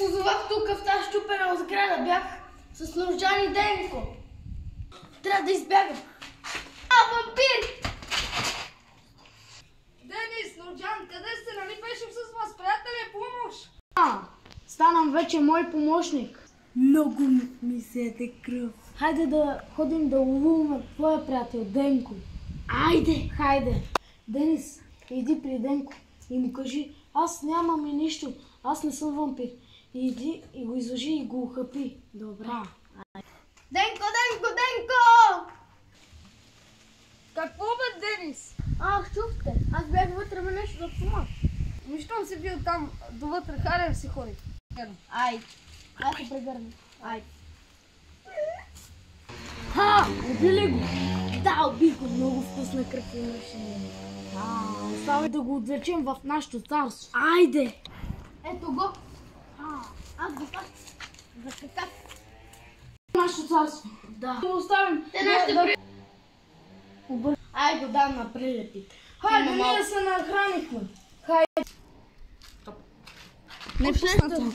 се озовах тук в тази щупена сграда. Бях с Нурджан и Денко. Трябва да избягам. Вампир! Денис, Нурджан, къде сте? Нали беше с вас? Приятели, помощ! Станам вече мой помощник. Много ми сете кръв. Хайде да ходим да ловуваме твоя приятел Денко. Хайде. Денис, иди при Денко и му кажи, аз нямам и нищо, аз не съм вампир. Иди и го излъжи и го ухапи. Добре. Денко! Какво бе, Денис? Чухте, аз бях вътре, ме нещо да помага. Щом си бил там довътре, хайде да си ходи. Аз се прегърна. Убили го? Да, убих го. Много вкусна кръв имаше. Остава да го отвлечем в нашото царство. Айде! Ето го. Аз го пак. Закрепях. Нашето царство. Да. Го оставим. Айде го дам на прилепите. Хайде, ние се нахранихме. Хайде. Не пуснато.